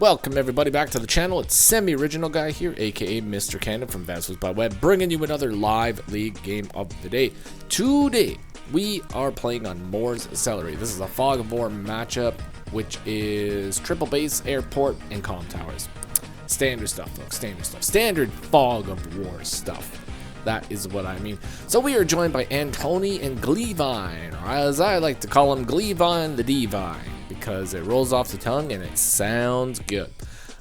Welcome everybody back to the channel. It's Semi-Original Guy here, aka Mr. Cannon from AWBW, bringing you another live league game of the day. Today, we are playing on Moore's Celery. This is a Fog of War matchup, which is triple base, airport, and comm towers. Standard stuff, folks, standard stuff. Standard Fog of War stuff. That is what I mean. So we are joined by Antoni and Glevine, or as I like to call him, Glevine the Divine, because it rolls off the tongue and it sounds good.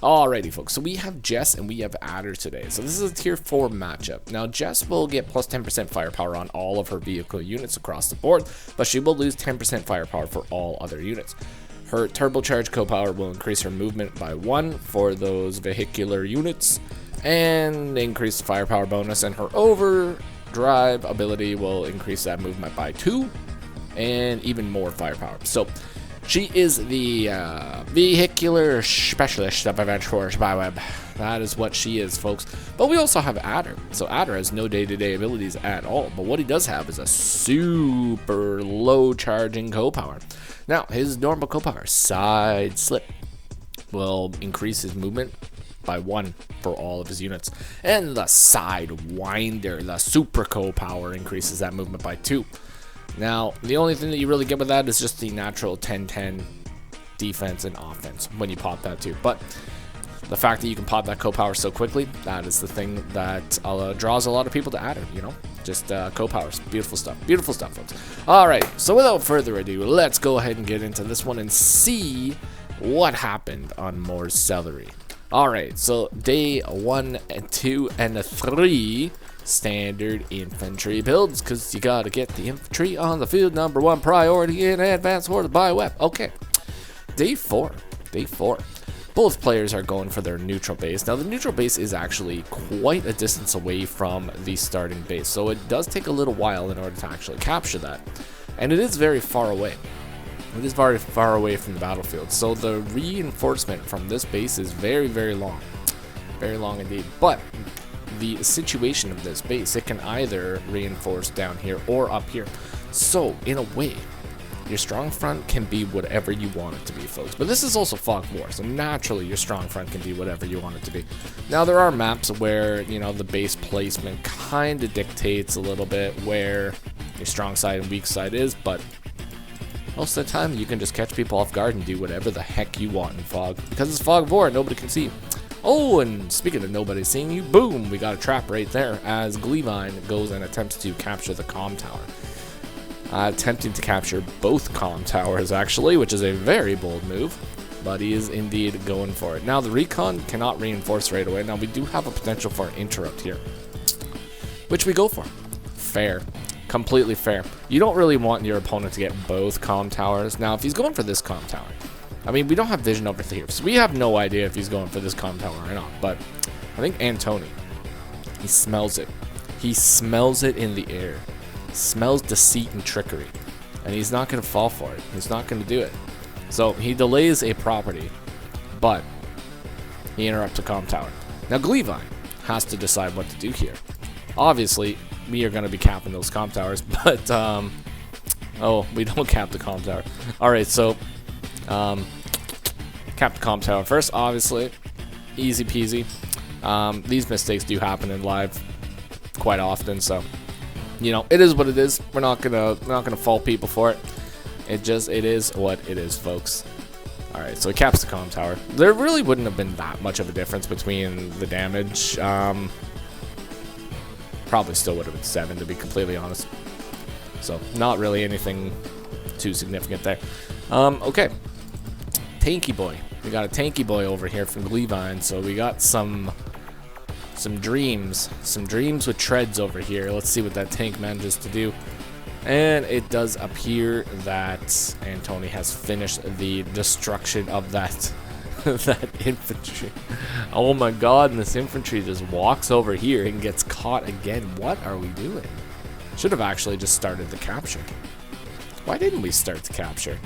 Alrighty, folks. So we have Jess and we have Adder today. So this is a tier 4 matchup. Now, Jess will get plus 10% firepower on all of her vehicle units across the board, but she will lose 10% firepower for all other units. Her turbocharged co-power will increase her movement by 1 for those vehicular units, and increase the firepower bonus, and her overdrive ability will increase that movement by 2 and even more firepower. So she is the vehicular specialist of AWBW. That is what she is, folks. But we also have Adder. So Adder has no day-to-day abilities at all, but what he does have is a super low charging co-power. Now, his normal co-power, side slip, will increase his movement by 1 for all of his units, and the side winder, the super co-power, increases that movement by 2. Now, the only thing that you really get with that is just the natural 10-10 defense and offense when you pop that too. But the fact that you can pop that co-power so quickly, that is the thing that draws a lot of people to Adder, you know? Just co-powers. Beautiful stuff, folks. Alright, so without further ado, let's go ahead and get into this one and see what happened on Moore's Celery. Alright, so day 1 and 2 and 3 standard infantry builds, because you gotta get the infantry on the field, #1 priority in advanced war to buy web. Okay, day 4. Both players are going for their neutral base. Now, the neutral base is actually quite a distance away from the starting base, so it does take a little while in order to actually capture that, and it is very far away. It is very far away from the battlefield, so the reinforcement from this base is very, very long indeed. But the situation of this base, it can either reinforce down here or up here. So in a way, your strong front can be whatever you want it to be, folks. But this is also Fog of War, so naturally your strong front can be whatever you want it to be. Now, there are maps where, you know, the base placement kind of dictates a little bit where your strong side and weak side is, but most of the time, you can just catch people off guard and do whatever the heck you want in Fog. Because it's Fog of War, nobody can see you. Oh, and speaking of nobody seeing you, boom, we got a trap right there as Glevine goes and attempts to capture the comm tower. Attempting to capture both comm towers, actually, which is a very bold move. But he is indeed going for it. Now, the recon cannot reinforce right away. Now, we do have a potential for an interrupt here, which we go for. Fair. Completely fair. You don't really want your opponent to get both comm towers. Now, if he's going for this comm tower, I mean, we don't have vision over here, so we have no idea if he's going for this comm tower or not. But I think Antoni, he smells it. He smells it in the air. Smells deceit and trickery. And he's not going to fall for it. He's not going to do it. So he delays a property, but he interrupts a comm tower. Now, Glevine has to decide what to do here. Obviously, we are going to be capping those comm towers, but, oh, we don't cap the comm tower. Alright, so, cap the comm tower first, obviously. Easy peasy. These mistakes do happen in live quite often, so, you know, it is what it is. We're not gonna fault people for it. It is what it is, folks. Alright, so he caps the comm tower. There really wouldn't have been that much of a difference between the damage. Probably still would have been 7, to be completely honest. So, not really anything too significant there. Okay. Tanky boy. We got a tanky boy over here from Glevine, so we got some dreams. Some dreams with treads over here. Let's see what that tank manages to do. And it does appear that Antoni has finished the destruction of that that infantry. Oh my god, and this infantry just walks over here and gets caught again. What are we doing? Should have actually just started the capture. Why didn't we start the capture?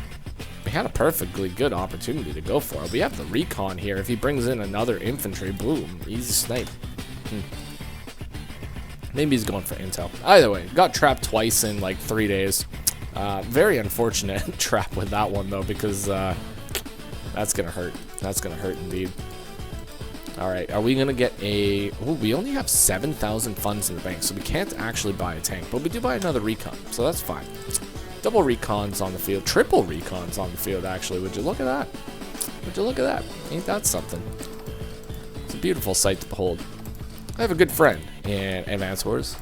We had a perfectly good opportunity to go for it. We have the recon here. If he brings in another infantry, boom, easy snipe. Maybe he's going for intel. Either way, got trapped twice in like 3 days. Very unfortunate trap with that one though, because that's gonna hurt. That's gonna hurt indeed. Alright, are we gonna get a... Oh, we only have 7,000 funds in the bank, so we can't actually buy a tank. But we do buy another recon, so that's fine. Double recons on the field. Triple recons on the field, actually. Would you look at that? Would you look at that? Ain't that something? It's a beautiful sight to behold. I have a good friend in Advanced Wars.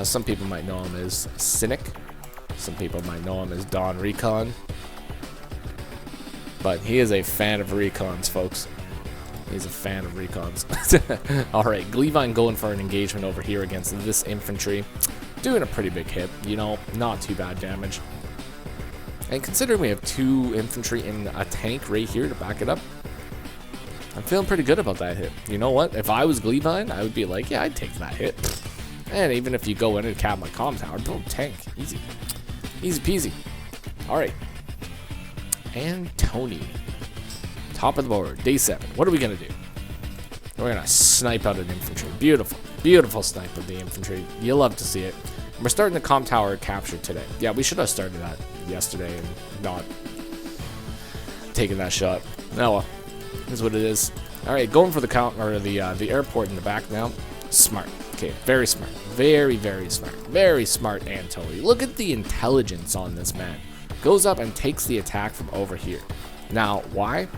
Some people might know him as Cynic. Some people might know him as Don Recon. But he is a fan of recons, folks. He's a fan of recons. Alright, Glevine going for an engagement over here against this infantry. Doing a pretty big hit, you know, not too bad damage. And considering we have 2 infantry in a tank right here to back it up, I'm feeling pretty good about that hit. You know what? If I was Glevine, I would be like, yeah, I'd take that hit. And even if you go in and cap my comm tower, boom, tank. Easy. Easy peasy. Alright. Antoni. Top of the board, day 7. What are we gonna do? We're gonna snipe out an infantry. Beautiful, beautiful snipe of the infantry. You love to see it. And we're starting the comm tower capture today. Yeah, we should have started that yesterday and not taken that shot. Oh well, is what it is. All right, going for the the airport in the back now. Smart. Okay, very smart. Very, very smart. Very smart, Antoni. Look at the intelligence on this man. Goes up and takes the attack from over here. Now, why?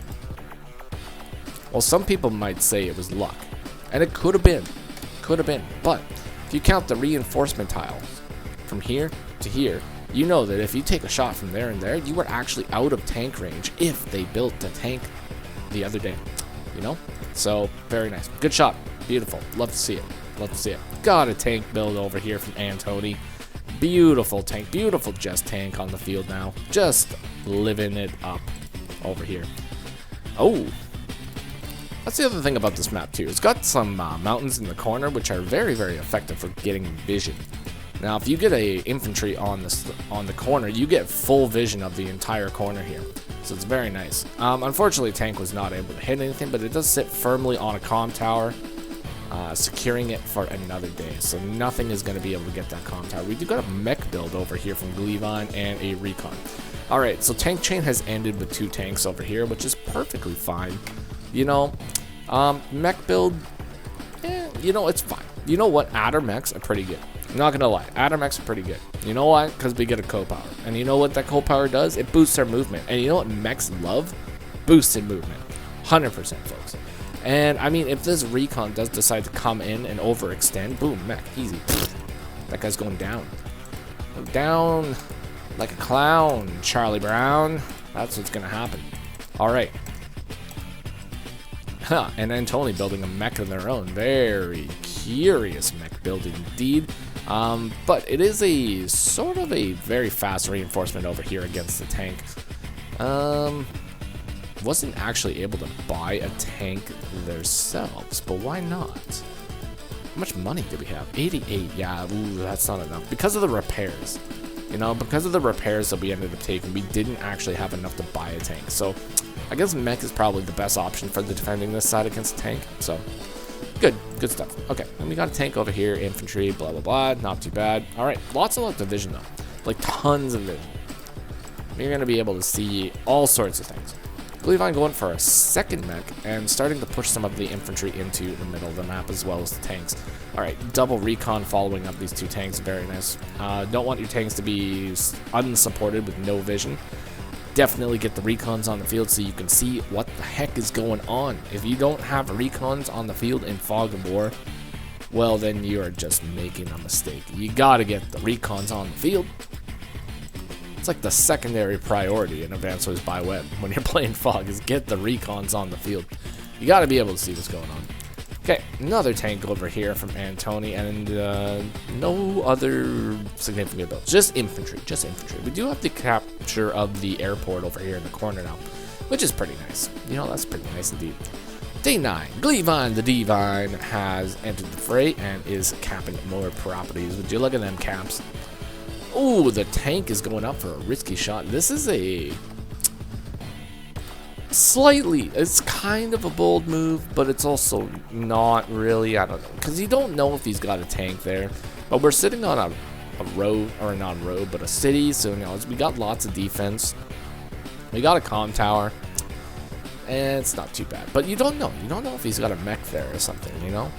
Well, some people might say it was luck, and it could have been, but if you count the reinforcement tiles from here to here, you know that if you take a shot from there and there, you are actually out of tank range if they built the tank the other day, you know? So, very nice. Good shot. Beautiful. Love to see it. Love to see it. Got a tank build over here from Antoni. Beautiful tank. Beautiful just tank on the field now. Just living it up over here. Oh. That's the other thing about this map too. It's got some mountains in the corner which are very, very effective for getting vision. Now, if you get a infantry on the corner, you get full vision of the entire corner here. So it's very nice. Unfortunately, tank was not able to hit anything, but it does sit firmly on a comm tower, securing it for another day. So nothing is going to be able to get that comm tower. We do got a mech build over here from Glevine and a recon. All right, so tank chain has ended with 2 tanks over here, which is perfectly fine. You know, mech build, you know, it's fine. You know what? Adder mechs are pretty good. I'm not gonna lie, adder mechs are pretty good. You know why? Because we get a co-power. And you know what that co-power does? It boosts our movement. And you know what mechs love? Boosted movement. 100%, folks. And, I mean, if this recon does decide to come in and overextend, boom, mech, easy. That guy's going down. Down like a clown, Charlie Brown. That's what's gonna happen. Alright. Huh, and Antoni building a mech of their own. Very curious mech build indeed. But it is a sort of a very fast reinforcement over here against the tank. Wasn't actually able to buy a tank themselves, but why not? How much money do we have? 88. Yeah, ooh, that's not enough. Because of the repairs. You know, because of the repairs that we ended up taking, we didn't actually have enough to buy a tank. So, I guess mech is probably the best option for the defending this side against the tank. So, good stuff. Okay, and we got a tank over here, infantry, blah, blah, blah. Not too bad. All right, lots of vision, though. Like, tons of vision. You're going to be able to see all sorts of things. Glevine going for a second mech and starting to push some of the infantry into the middle of the map as well as the tanks. Alright, double recon following up these 2 tanks. Very nice. Don't want your tanks to be unsupported with no vision. Definitely get the recons on the field so you can see what the heck is going on. If you don't have recons on the field in Fog of War, well, then you are just making a mistake. You gotta get the recons on the field. It's like the secondary priority in Advanced Wars by Web when you're playing Fog is get the recons on the field. You got to be able to see what's going on. Okay, another tank over here from Antoni, and no other significant builds. Just infantry, just infantry. We do have the capture of the airport over here in the corner now, which is pretty nice. You know, that's pretty nice indeed. Day 9, Glevine the Divine has entered the fray and is capping more properties. Would you look at them caps? Oh, the tank is going up for a risky shot. This is a it's kind of a bold move, but it's also not really. I don't know, because you don't know if he's got a tank there. But we're sitting on a road, or not a road, but a city, so you know, we got lots of defense. We got a comm tower. And it's not too bad. But you don't know. You don't know if he's got a mech there or something, you know?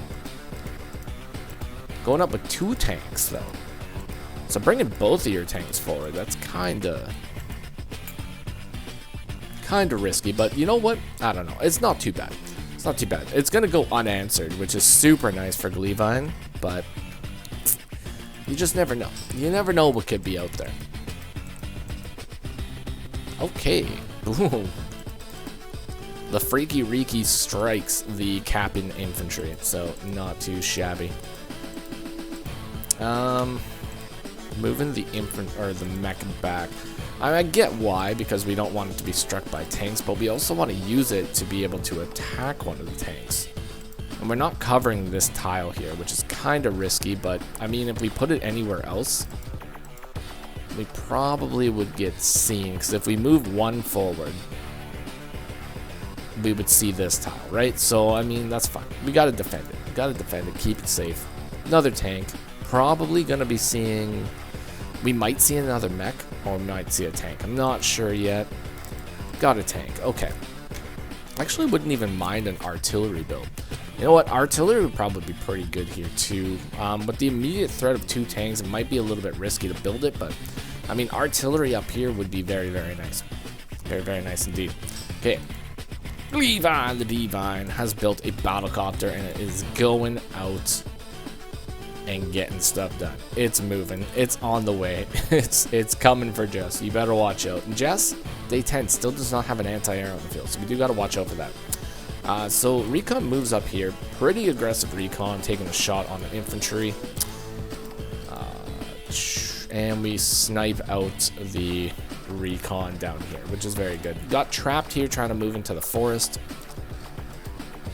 Going up with 2 tanks, though. So bringing both of your tanks forward, that's kind of risky. But you know what? I don't know. It's not too bad. It's not too bad. It's going to go unanswered, which is super nice for Glevine. But you just never know. You never know what could be out there. Okay. Ooh. The Freaky Reeky strikes the Captain infantry, so not too shabby. Moving the the mech back. I get why, because we don't want it to be struck by tanks, but we also want to use it to be able to attack one of the tanks. And we're not covering this tile here, which is kind of risky, but I mean, if we put it anywhere else, we probably would get seen, because if we move one forward, we would see this tile, right? So, I mean, that's fine. We got to defend it. We got to defend it, keep it safe. Another tank. Probably going to be seeing... We might see another mech, or we might see a tank. I'm not sure yet. Got a tank. Okay. Actually, wouldn't even mind an artillery build. You know what? Artillery would probably be pretty good here, too. With the immediate threat of 2 tanks, it might be a little bit risky to build it, but, I mean, artillery up here would be very, very nice. Very, very nice indeed. Okay. Glevine, the Divine, has built a battlecopter, and it is going out and getting stuff done. It's moving. It's on the way. It's coming for Jess. You better watch out. And Jess, day 10, still does not have an anti-air on the field, so we do got to watch out for that. So recon moves up here. Pretty aggressive recon, taking a shot on the infantry. And we snipe out the recon down here, which is very good. Got trapped here trying to move into the forest.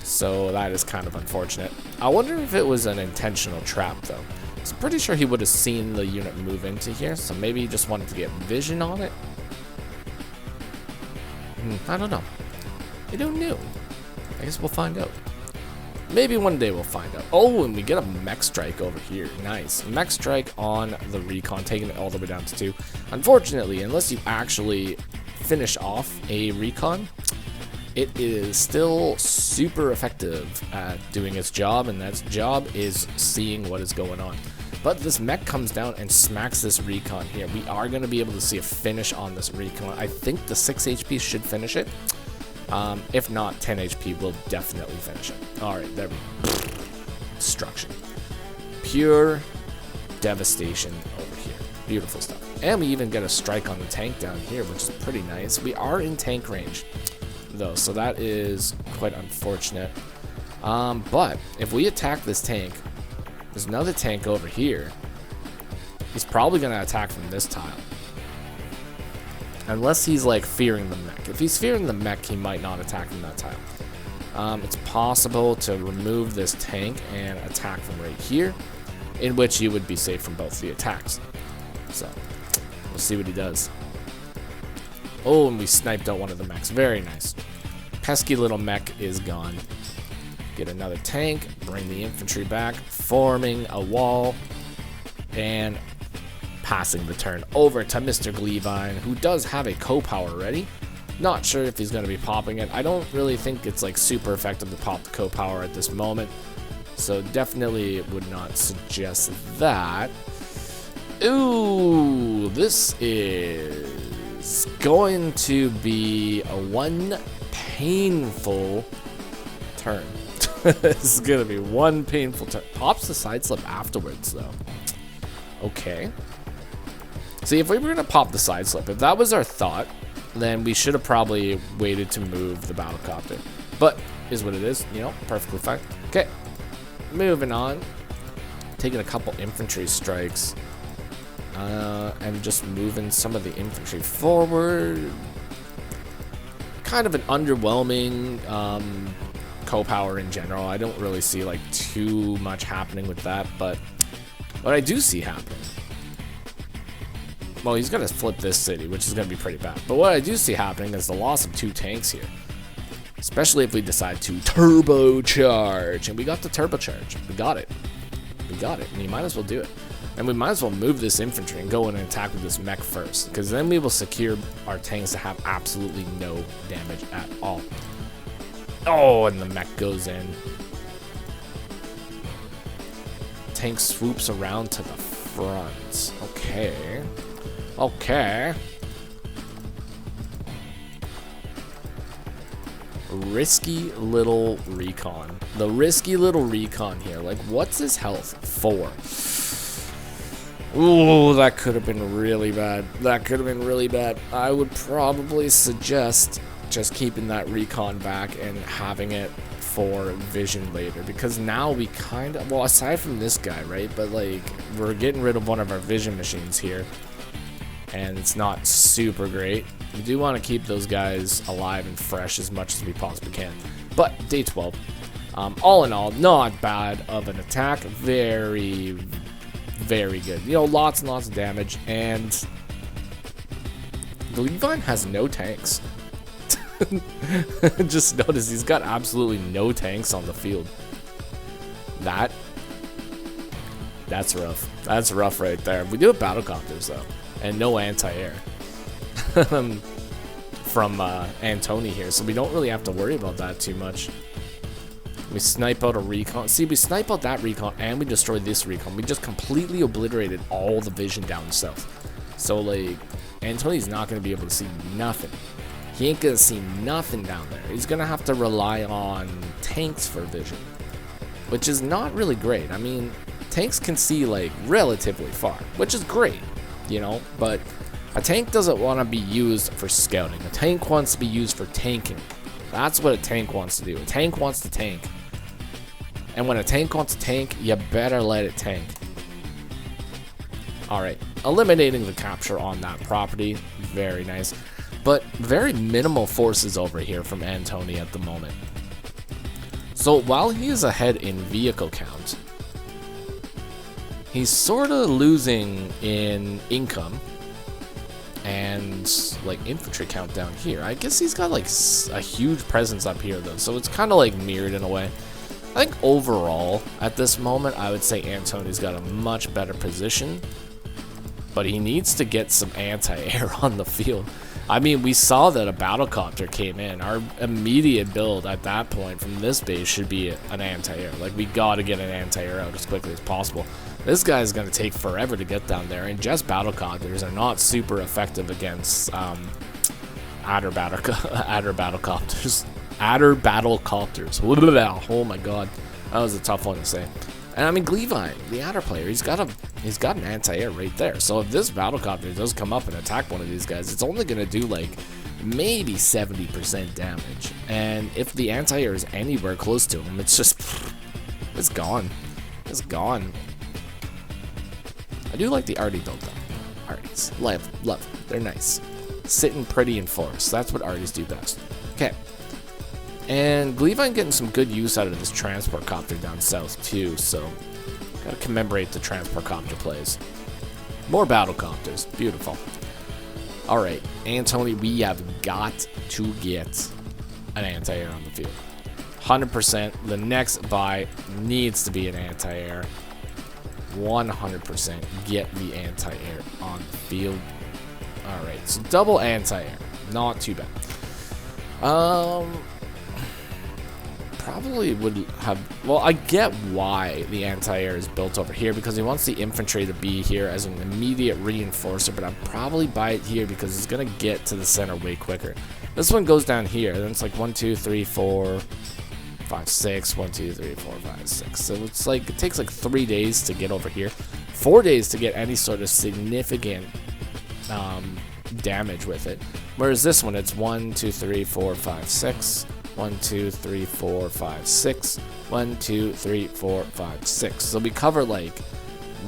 So that is kind of unfortunate. I wonder if it was an intentional trap, though. I'm pretty sure he would have seen the unit move into here, so maybe he just wanted to get vision on it. I don't know. I don't know. I guess we'll find out. Maybe one day we'll find out. Oh, and we get a mech strike over here. Nice. Mech strike on the recon, taking it all the way down to 2. Unfortunately, unless you actually finish off a recon, it is still super effective at doing its job, and that job is seeing what is going on. But this mech comes down and smacks this recon here. We are going to be able to see a finish on this recon. I think the 6 HP should finish it. If not, 10 HP will definitely finish it. Alright, there we go. Destruction. Pure devastation over here. Beautiful stuff. And we even get a strike on the tank down here, which is pretty nice. We are in tank range, though, so that is quite unfortunate. But if we attack this tank, there's another tank over here. He's probably going to attack from this tile. Unless he's, like, fearing the mech. If he's fearing the mech, he might not attack from that tile. It's possible to remove this tank and attack from right here, in which you would be safe from both the attacks. So, we'll see what he does. Oh, and we sniped out one of the mechs. Very nice. Pesky little mech is gone. Get another tank, bring the infantry back, forming a wall, and passing the turn over to Mr. Glevine, who does have a co-power ready. Not sure if he's going to be popping it. I don't really think it's like super effective to pop the co-power at this moment, so definitely would not suggest that. Ooh, this is going to be one painful turn. This is going to be one painful turn. Pops the side slip afterwards, though. Okay. See, if we were going to pop the side slip, if that was our thought, then we should have probably waited to move the battlecopter. But, is what it is, you know, perfectly fine. Okay, moving on. Taking a couple infantry strikes. And just moving some of the infantry forward. Kind of an underwhelming co-power in general. I don't really see, like, too much happening with that, but what I do see happening... Well, he's going to flip this city, which is going to be pretty bad. But what I do see happening is the loss of 2 tanks here. Especially if we decide to turbocharge. And we got the turbocharge. We got it. We got it. And you might as well do it. And we might as well move this infantry and go in and attack with this mech first. Because then we will secure our tanks to have absolutely no damage at all. Oh, and the mech goes in. Tank swoops around to the front. Okay. Okay. Risky little recon. The risky little recon here. Like, what's his health? 4. Ooh, that could have been really bad. That could have been really bad. I would probably suggest just keeping that recon back and having it for vision later, because now we kind of, well, aside from this guy, right, but like we're getting rid of one of our vision machines here and it's not super great. We do want to keep those guys alive and fresh as much as we possibly can. But day 12, all in all, not bad of an attack. Very, very good. You know, lots and lots of damage, and the glevine has no tanks. Just notice he's got absolutely no tanks on the field. That's rough. That's rough right there. We do have battlecopters though, and no anti-air from Antoni here, so we don't really have to worry about that too much. We snipe out a recon. See, we snipe out that recon and we destroy this recon. We just completely obliterated all the vision down south. So like, Antoni's not going to be able to see nothing. He ain't gonna see nothing down there. He's gonna have to rely on tanks for vision, which is not really great. I mean, tanks can see like relatively far, which is great, you know, but a tank doesn't want to be used for scouting. A tank wants to be used for tanking. That's what a tank wants to do. A tank wants to tank. And when a tank wants to tank, you better let it tank. Alright, eliminating the capture on that property. Very nice. But very minimal forces over here from Antoni at the moment. So while he is ahead in vehicle count, he's sort of losing in income and like infantry count down here. I guess he's got like a huge presence up here though, so it's kind of like mirrored in a way. I think overall at this moment I would say Antoni's got a much better position, but he needs to get some anti-air on the field. I mean, we saw that a battlecopter came in. Our immediate build at that point from this base should be an anti-air. Like, we gotta get an anti-air out as quickly as possible. This guy's gonna take forever to get down there, and just battlecopters are not super effective against adder battlecopters. Adder battlecopters. Oh my god, that was a tough one to say. And I mean, glevine, the adder player, he's got an anti-air right there. So if this battlecopter does come up and attack one of these guys, it's only gonna do like maybe 70% damage. And if the anti-air is anywhere close to him, it's just, it's gone. It's gone. I do like the arty build though. Arties, love them. They're nice. Sitting pretty in forest. That's what arties do best. Okay. And glevine getting some good use out of this transport copter down south too, so gotta commemorate the transport copter plays. More battlecopters, beautiful. Alright, Antoni, we have got to get an anti-air on the field. 100%, the next buy needs to be an anti-air. 100% get the anti-air on the field. Alright, so double anti-air, not too bad. Probably would have, well, I get why the anti-air is built over here, because he wants the infantry to be here as an immediate reinforcer, but I'd probably buy it here because it's gonna get to the center way quicker. This one goes down here, then it's like 1, 2, 3, 4, 5, 6, 1, 2, 3, 4, 5, 6. So it's like, it takes like 3 days to get over here, 4 days to get any sort of significant damage with it. Whereas this one, it's 1, 2, 3, 4, 5, 6. 1, 2, 3, 4, 5, 6. 1, 2, 3, 4, 5, 6. So we cover like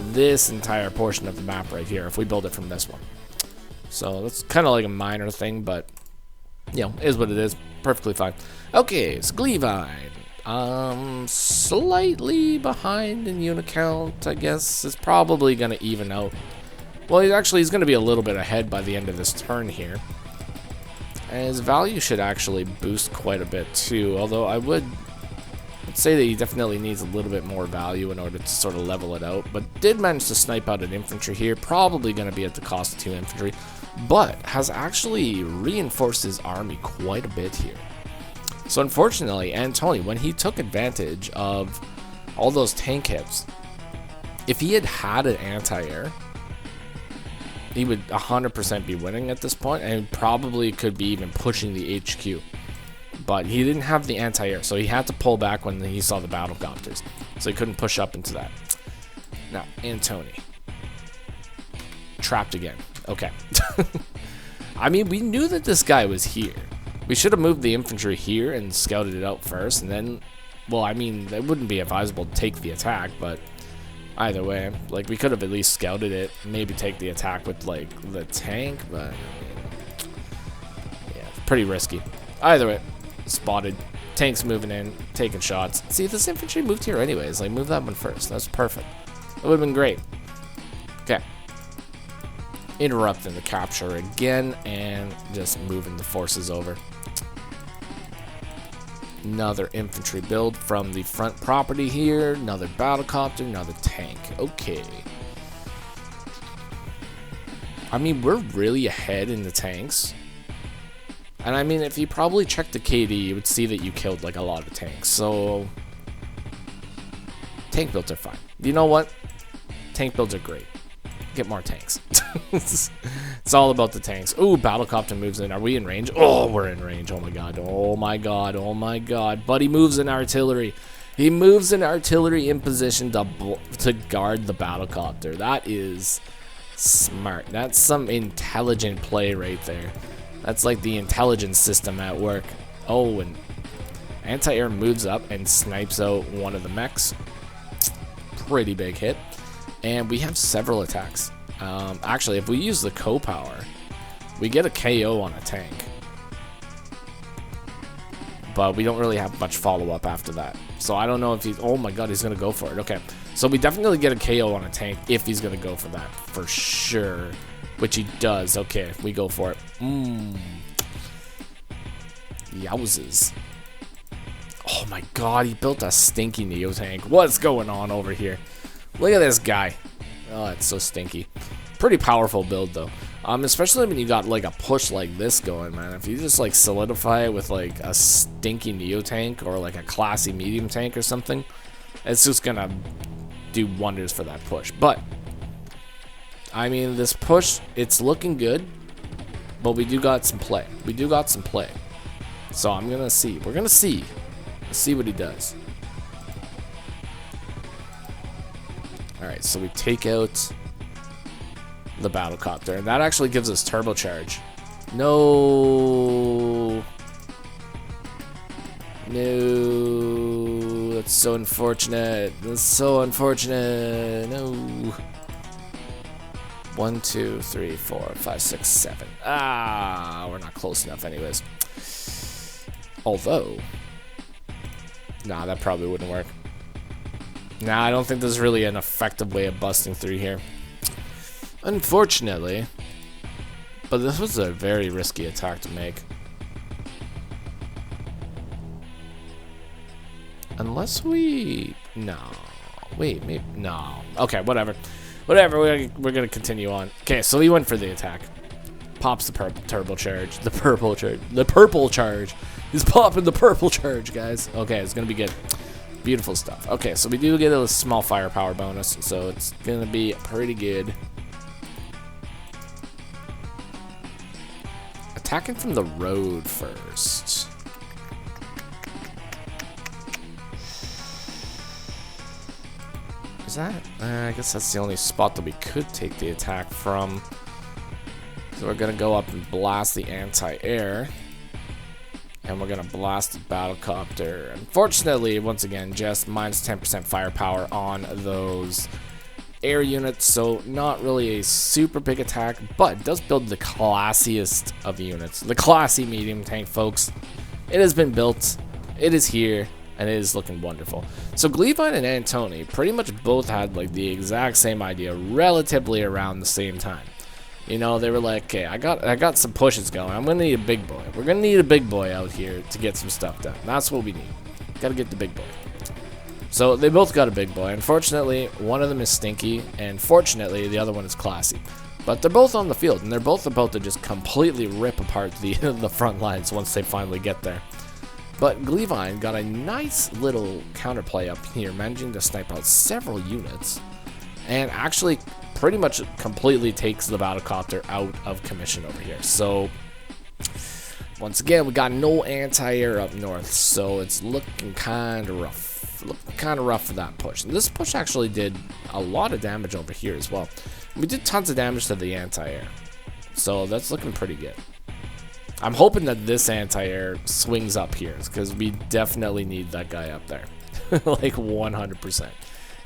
this entire portion of the map right here if we build it from this one. So that's kind of like a minor thing, but you know, is what it is. Perfectly fine. Okay, it's glevine. Slightly behind in unit count, I guess. It's probably gonna even out. Well, he's gonna be a little bit ahead by the end of this turn here. And his value should actually boost quite a bit too, although I would say that he definitely needs a little bit more value in order to sort of level it out, but did manage to snipe out an infantry here, probably going to be at the cost of 2 infantry, but has actually reinforced his army quite a bit here. So unfortunately, Antoni, when he took advantage of all those tank hits, if he had had an anti-air, he would 100% be winning at this point, and probably could be even pushing the HQ. But he didn't have the anti-air, so he had to pull back when he saw the battle copters. So he couldn't push up into that. Now, Antoni. Trapped again. Okay. I mean, we knew that this guy was here. We should have moved the infantry here and scouted it out first, and then, well, I mean, it wouldn't be advisable to take the attack, but either way, like, we could have at least scouted it, maybe take the attack with, like, the tank, but, I mean, yeah, pretty risky. Either way, spotted, tanks moving in, taking shots. See, this infantry moved here anyways, like, move that one first. That's perfect. It would have been great. Okay. Interrupting the capture again, and just moving the forces over. Another infantry build from the front property here. Another battlecopter, another tank. Okay. I mean, we're really ahead in the tanks. And I mean, if you probably checked the KD, you would see that you killed like a lot of tanks. So, tank builds are fine. You know what? Tank builds are great. Get more tanks. It's all about the tanks. Ooh, battlecopter moves in. Are we in range? Oh, we're in range. Oh my god. Oh my god. Oh my god. But he moves in artillery. He moves in artillery in position to guard the battlecopter. That is smart. That's some intelligent play right there. That's like the intelligence system at work. Oh, and anti-air moves up and snipes out one of the mechs. Pretty big hit. And we have several attacks. Actually, if we use the co-power, we get a KO on a tank. But we don't really have much follow-up after that. So I don't know if he's... Oh my god, he's going to go for it. Okay. So we definitely get a KO on a tank if he's going to go for that. For sure. Which he does. Okay, we go for it. Yowzes. Oh my god, he built a stinky Neo tank. What's going on over here? Look at this guy. Oh, it's so stinky. Pretty powerful build though. Especially when you got like a push like this going, man. If you just like solidify it with like a stinky Neo tank or like a classy medium tank or something, it's just gonna do wonders for that push. But I mean, this push, it's looking good, but we do got some play. We do got some play. So I'm gonna see. We're gonna see. Let's see what he does. Alright, so we take out the battlecopter, and that actually gives us turbocharge. No. No. That's so unfortunate. That's so unfortunate. No. 1, 2, 3, 4, 5, 6, 7. Ah, we're not close enough anyways. Although, nah, that probably wouldn't work. Nah, I don't think there's really an effective way of busting through here. Unfortunately. But this was a very risky attack to make. Unless we... No. Wait, maybe... No. Okay, whatever. Whatever, we're gonna continue on. Okay, so he went for the attack. Pops the turbo charge. The purple charge. The purple charge. He's popping the purple charge, guys. Okay, it's gonna be good. Beautiful stuff. Okay, so we do get a small firepower bonus, so it's gonna be pretty good. Attacking from the road first. Is that? I guess that's the only spot that we could take the attack from. So we're gonna go up and blast the anti-air. And we're gonna blast the battlecopter. Unfortunately, once again, just minus 10% firepower on those air units, so not really a super big attack, but it does build the classiest of the units. The classy medium tank, folks. It has been built, it is here, and it is looking wonderful. So Glevine and Antoni pretty much both had like the exact same idea relatively around the same time. You know, they were like, okay, I got some pushes going. I'm gonna need a big boy. We're gonna need a big boy out here to get some stuff done. That's what we need. Gotta get the big boy. So they both got a big boy. Unfortunately, one of them is stinky, and fortunately, the other one is classy. But they're both on the field, and they're both about to just completely rip apart the the front lines once they finally get there. But Glevine got a nice little counterplay up here, managing to snipe out several units, and actually pretty much completely takes the battlecopter out of commission over here. So once again, we got no anti-air up north, so it's looking kind of rough. Looking kind of rough for that push. And this push actually did a lot of damage over here as well. We did tons of damage to the anti-air, so that's looking pretty good. I'm hoping that this anti-air swings up here, because we definitely need that guy up there. Like 100%.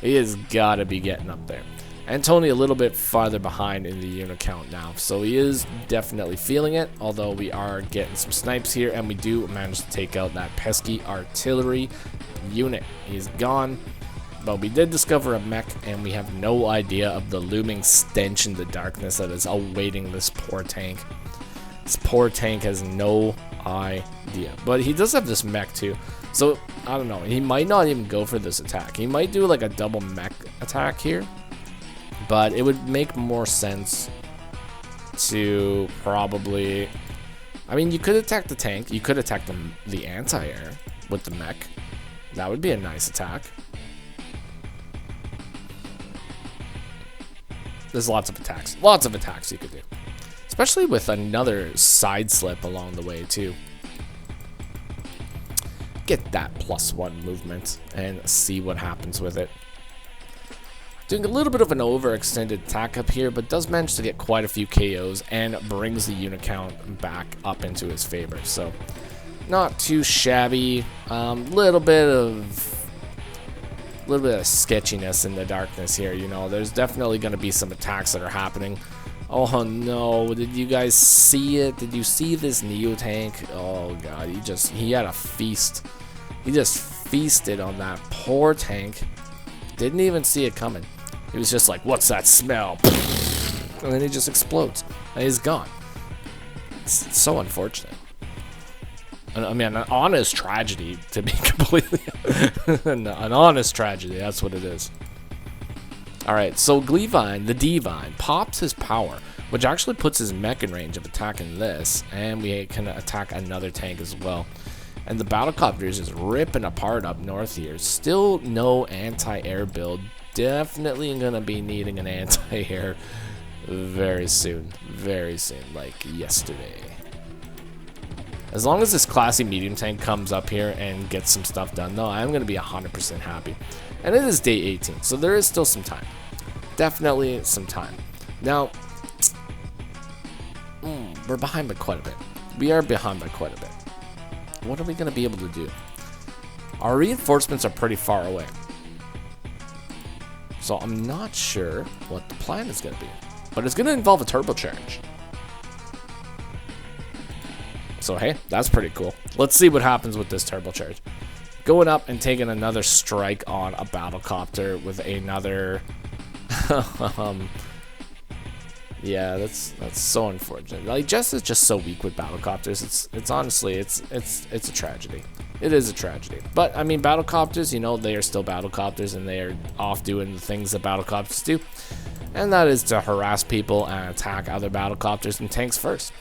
He has got to be getting up there. Antoni a little bit farther behind in the unit count now, so he is definitely feeling it, although we are getting some snipes here, and we do manage to take out that pesky artillery unit. He's gone, but we did discover a mech, and we have no idea of the looming stench in the darkness that is awaiting this poor tank. This poor tank has no idea, but he does have this mech too, so I don't know, he might not even go for this attack. He might do like a double mech attack here, but it would make more sense to probably, I mean, you could attack the tank, you could attack the anti-air with the mech. That would be a nice attack. There's lots of attacks you could do, especially with another side slip along the way too. Get that +1 movement and see what happens with it. Doing a little bit of an overextended attack up here, but does manage to get quite a few KOs and brings the unit count back up into his favor. So not too shabby. Little bit of sketchiness in the darkness here. You know, there's definitely going to be some attacks that are happening. Oh no, did you guys see it? Did you see this Neo tank? Oh god, he had a feast. He just feasted on that poor tank. Didn't even see it coming. He was just like, what's that smell? And then he just explodes. And he's gone. It's so unfortunate. I mean, an honest tragedy, to be completely an honest tragedy. That's what it is. Alright, so Glevine, the Divine, pops his power, which actually puts his mech in range of attacking this, and we can attack another tank as well. And the battlecopter is just ripping apart up north here. Still no anti-air build. Definitely gonna be needing an anti-air very soon, like yesterday. As long as this classy medium tank comes up here and gets some stuff done, though, I'm gonna be 100% happy. And it is day 18, so there is still some time. Definitely some time. Now, we're behind by quite a bit. We are behind by quite a bit. What are we gonna be able to do? Our reinforcements are pretty far away, so I'm not sure what the plan is going to be. But it's going to involve a turbocharge. So hey, that's pretty cool. Let's see what happens with this turbocharge. Going up and taking another strike on a battlecopter with another... yeah, that's so unfortunate. Like, Jess is just so weak with battlecopters. It's honestly, it's a tragedy. It is a tragedy. But I mean, battlecopters, you know, they are still battlecopters, and they are off doing the things that battlecopters do, and that is to harass people and attack other battlecopters and tanks first.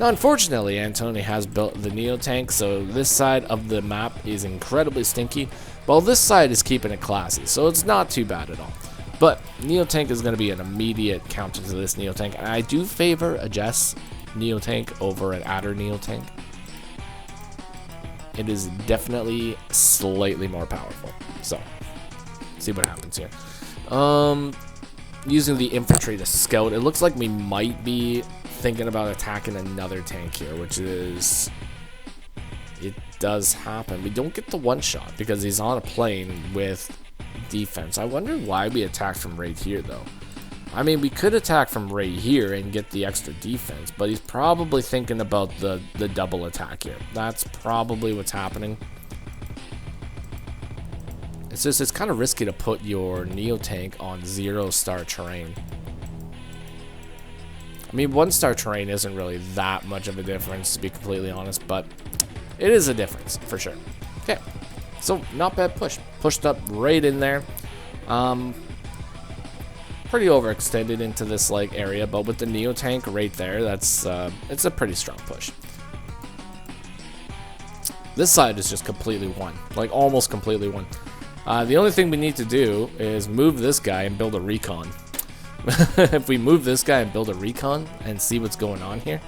Now, unfortunately, Antoni has built the Neo tank, so this side of the map is incredibly stinky, while this side is keeping it classy, so it's not too bad at all. But Neo tank is going to be an immediate counter to this Neo tank, and I do favor a Jess Neo tank over an Adder Neo tank. It is definitely slightly more powerful. So, see what happens here. Using the infantry to scout, it looks like we might be thinking about attacking another tank here, which is... it does happen. We don't get the one shot because he's on a plane with defense. I wonder why we attacked from right here, though. I mean, we could attack from right here and get the extra defense, but he's probably thinking about the double attack here. That's probably what's happening. It's just, it's kind of risky to put your Neo tank on 0-star terrain. I mean, 1-star terrain isn't really that much of a difference, to be completely honest, but it is a difference, for sure. Okay, so not bad push. Pushed up right in there. Pretty overextended into this like area, but with the Neo tank right there, that's it's a pretty strong push. This side is just completely won. Like, almost completely won. The only thing we need to do is move this guy and build a recon. If we move this guy and build a recon and see what's going on here.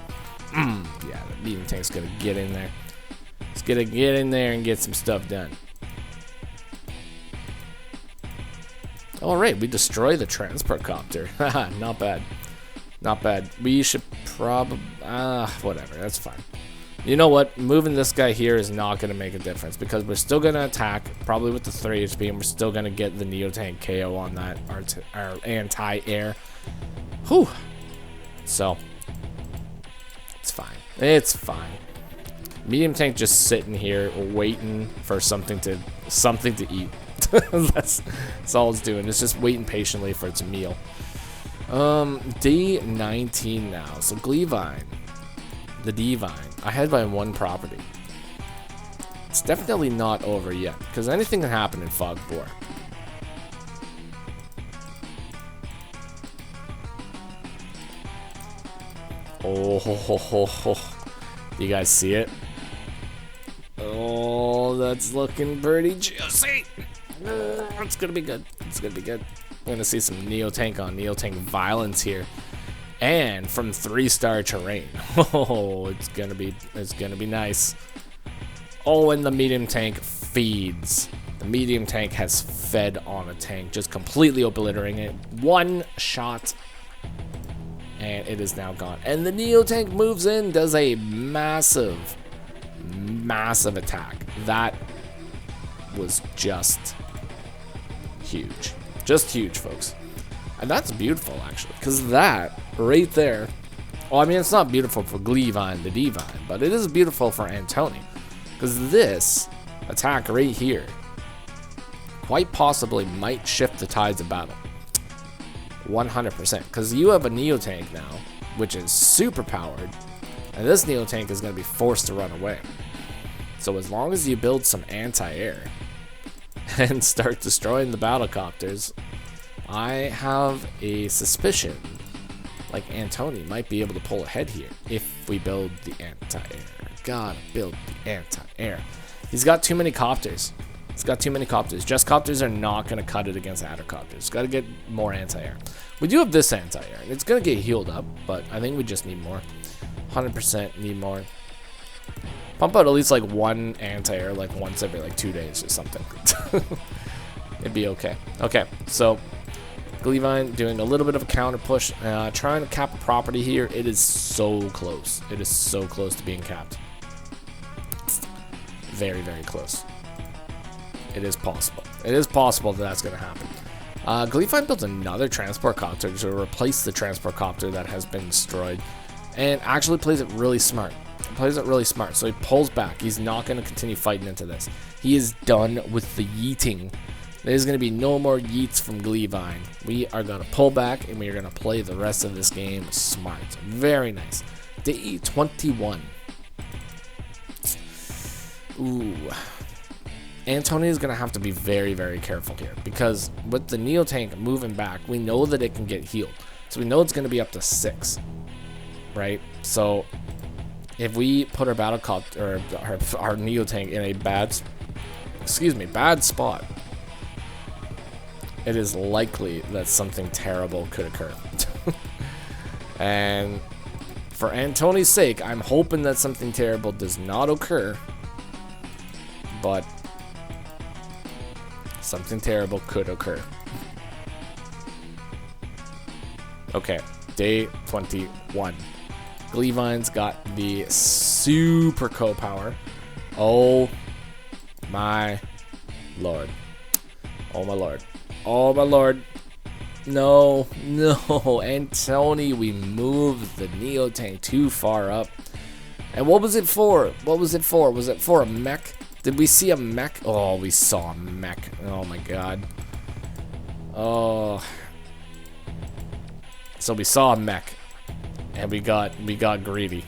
Yeah, the medium tank's gonna get in there. It's gonna get in there and get some stuff done. Alright, we destroy the transport copter. Not bad. Not bad. We should probably... whatever, that's fine. You know what? Moving this guy here is not going to make a difference because we're still going to attack, probably with the 3 HP, and we're still going to get the Neo Tank KO on that, our anti-air. Whew. So, it's fine. It's fine. Medium Tank just sitting here waiting for something to eat. That's all it's doing. It's just waiting patiently for its meal. Day 19 now. So glevine, the divine. I had by 1 property. It's definitely not over yet because anything can happen in Fog 4. Oh, ho, ho, ho, ho. You guys see it? Oh, that's looking pretty juicy. It's gonna be good. It's gonna be good. We're gonna see some Neo Tank on Neo Tank violence here, and from 3-star terrain. Oh, it's gonna be nice. Oh, and the medium tank feeds. The medium tank has fed on a tank, just completely obliterating it. 1 shot, and it is now gone. And the Neo Tank moves in, does a massive attack. That was just huge. Just huge, folks. And that's beautiful, actually, because that right there, well, I mean, it's not beautiful for Glevine, the Divine, but it is beautiful for Antoni, because this attack right here quite possibly might shift the tides of battle. 100%, because you have a Neo Tank now, which is super powered, and this Neo Tank is going to be forced to run away. So as long as you build some anti-air and start destroying the battlecopters, I have a suspicion like Antoni might be able to pull ahead here if we build the anti-air. Gotta build the anti-air. He's got too many copters. He's got too many copters. Just copters are not going to cut it against addercopters. Got to get more anti-air. We do have this anti-air, and it's going to get healed up, but I think we just need more. 100% need more. Pump out at least like 1 anti-air like once every like 2 days or something. It'd be okay. Okay, so Glevine doing a little bit of a counter push, trying to cap a property here. It is so close. It is so close to being capped. Very, very close. It is possible. It is possible that that's going to happen. Glevine built another transport copter to replace the transport copter that has been destroyed, and actually plays it really smart. Plays it really smart. So he pulls back. He's not going to continue fighting into this. He is done with the yeeting. There's going to be no more yeets from Glevine. We are going to pull back, and we are going to play the rest of this game smart. Very nice. Day 21. Ooh. Antoni is going to have to be very, very careful here, because with the Neo Tank moving back, we know that it can get healed. So we know it's going to be up to 6, right? So if we put our battlecopter, or our Neo Tank in a bad spot, it is likely that something terrible could occur. And for Antoni's sake, I'm hoping that something terrible does not occur, but something terrible could occur. Okay, day 21. Glevine's got the super co-power. Oh my lord. Oh my lord. Oh my lord. No, no. Antoni, we moved the Neo Tank too far up. And what was it for? What was it for? Was it for a mech? Did we see a mech? Oh, we saw a mech. Oh my god. Oh. So we saw a mech, and we got greedy.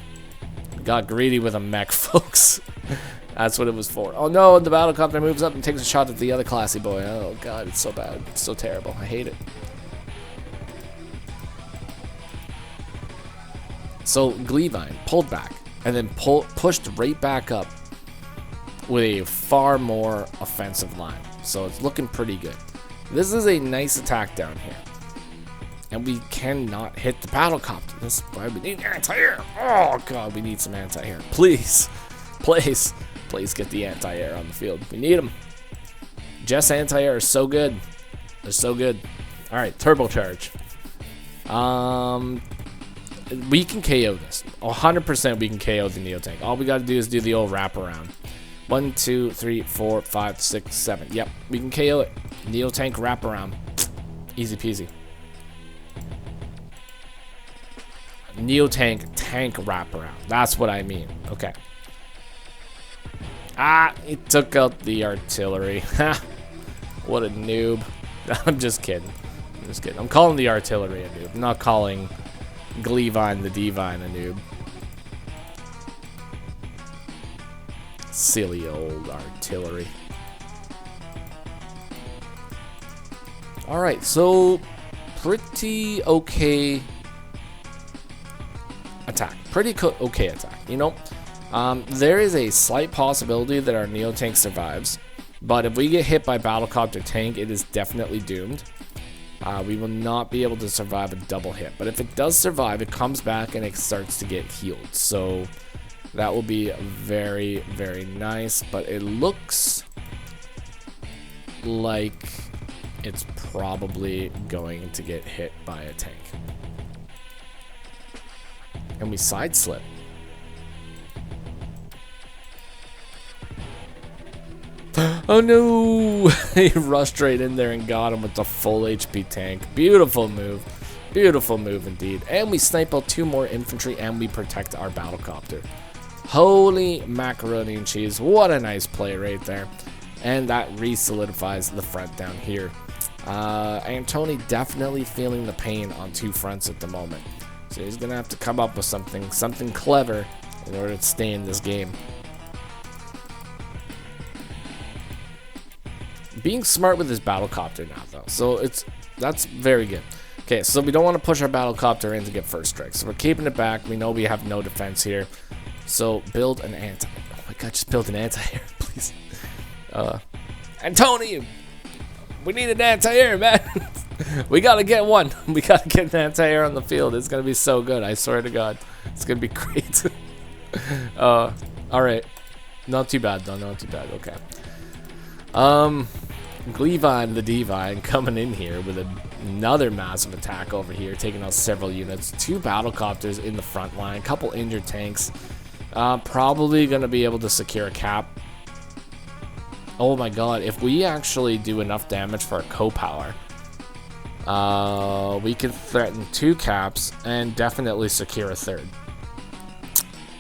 We got greedy with a mech, folks. That's what it was for. Oh no, the battlecopter moves up and takes a shot at the other classy boy. Oh god, it's so bad. It's so terrible. I hate it. So Glevine pulled back and then pushed right back up with a far more offensive line. So it's looking pretty good. This is a nice attack down here. And we cannot hit the battlecopter. This is why we need anti-air. Oh god, we need some anti-air. Please, please, please get the anti-air on the field. We need them. Just anti-air is so good. They're so good. Alright, turbocharge. We can KO this. 100% we can KO the Neo Tank. All we gotta do is do the old wraparound. 1, 2, 3, 4, 5, 6, 7. Yep, we can KO it. Neo Tank wraparound. Easy peasy. Neo Tank wraparound. That's what I mean. Okay. Ah, he took out the artillery. Ha! What a noob. I'm just kidding. I'm just kidding. I'm calling the artillery a noob. I'm not calling Glevine the Divine a noob. Silly old artillery. Alright, so pretty okay attack. Pretty okay attack. You know, there is a slight possibility that our Neo Tank survives, but if we get hit by Battlecopter Tank, it is definitely doomed. We will not be able to survive a double hit, but if it does survive, it comes back and it starts to get healed. So that will be very, very nice, but it looks like it's probably going to get hit by a tank. And we side slip. Oh no! He rushed right in there and got him with the full HP tank. Beautiful move. Beautiful move indeed. And we snipe out 2 more infantry and we protect our battlecopter. Holy macaroni and cheese. What a nice play right there. And that re-solidifies the front down here. Antoni definitely feeling the pain on 2 fronts at the moment. So he's going to have to come up with something clever in order to stay in this game. Being smart with his battlecopter now, though. So that's very good. Okay, so we don't want to push our battlecopter in to get first strike. So we're keeping it back. We know we have no defense here. So build an anti. Oh my god, just build an anti-air, please. Antoni! We need an anti-air, man. We gotta get one. We gotta get an anti-air on the field. It's gonna be so good. I swear to God, it's gonna be great. All right, not too bad though. Not too bad. Okay. Glevine the Divine coming in here with another massive attack over here, taking out several units. 2 battlecopters in the front line. A couple injured tanks. Probably gonna be able to secure a cap. Oh my god, if we actually do enough damage for a co-power, we can threaten 2 caps and definitely secure a 3rd.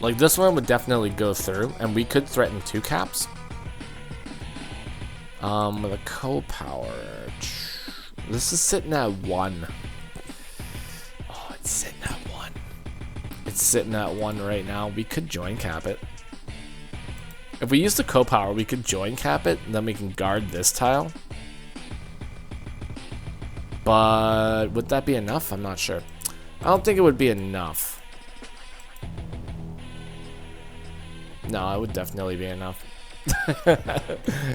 Like, this one would definitely go through, and we could threaten 2 caps. With a co-power, this is sitting at 1. Oh, it's sitting at 1. It's sitting at 1 right now. We could join cap it. If we use the co-power, we could join cap it, and then we can guard this tile. But would that be enough? I'm not sure. I don't think it would be enough. No, it would definitely be enough.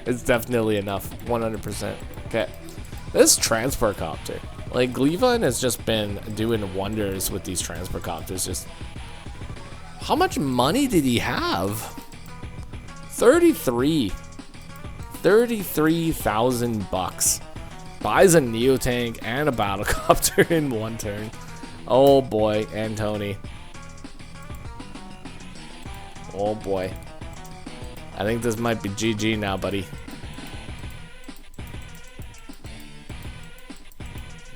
It's definitely enough. 100%. Okay. This transport copter. Like, Glevine has just been doing wonders with these transport copters. Just, how much money did he have? 33,000 bucks. Buys a Neo Tank and a battlecopter in 1 turn. Oh boy, Antoni. Oh boy. I think this might be GG now, buddy.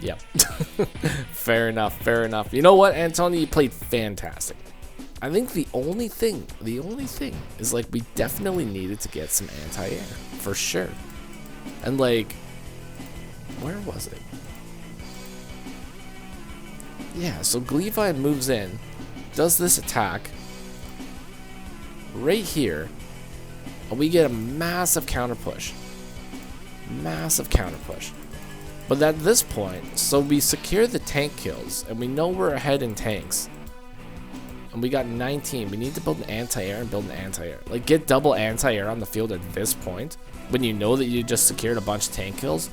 Yep. Fair enough, fair enough. You know what, Antoni, you played fantastic. I think the only thing is, like, we definitely needed to get some anti-air, for sure. And, like, where was it? Yeah, so Glevine moves in, does this attack right here, and we get a massive counter push. Massive counter push. But at this point, so we secure the tank kills, and we know we're ahead in tanks. and we got 19. We need to build an anti-air and build an anti-air. Like, get double anti-air on the field at this point, when you know that you just secured a bunch of tank kills.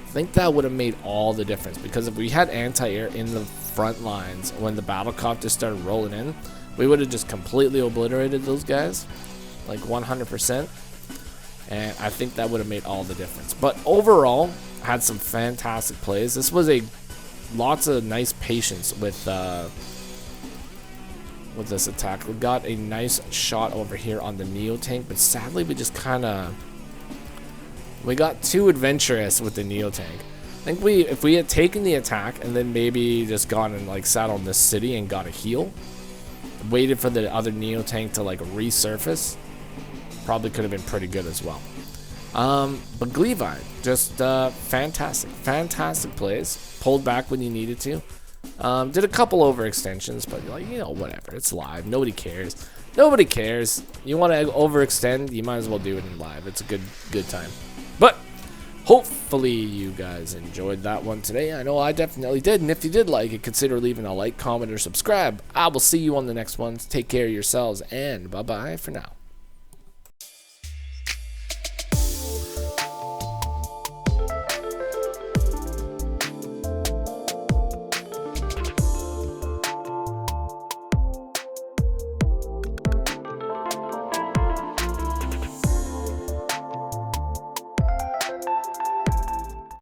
I think that would have made all the difference, because if we had anti-air in the front lines when the battlecopters started rolling in, we would have just completely obliterated those guys, like 100%. And I think that would have made all the difference. But overall, had some fantastic plays. This was lots of nice patience with this attack. We got a nice shot over here on the Neo tank, but sadly we just we got too adventurous with the Neo tank. I think if we had taken the attack and then maybe just gone and like sat on this city and got a heal, waited for the other Neo tank to like resurface, probably could have been pretty good as well. But glevine, just fantastic plays. Pulled back when you needed to. Did a couple overextensions, but like, you know, whatever. It's live. Nobody cares. Nobody cares. You want to overextend, you might as well do it in live. It's a good time. But hopefully you guys enjoyed that one today. I know I definitely did. And if you did like it, consider leaving a like, comment, or subscribe. I will see you on the next ones. Take care of yourselves, and bye-bye for now.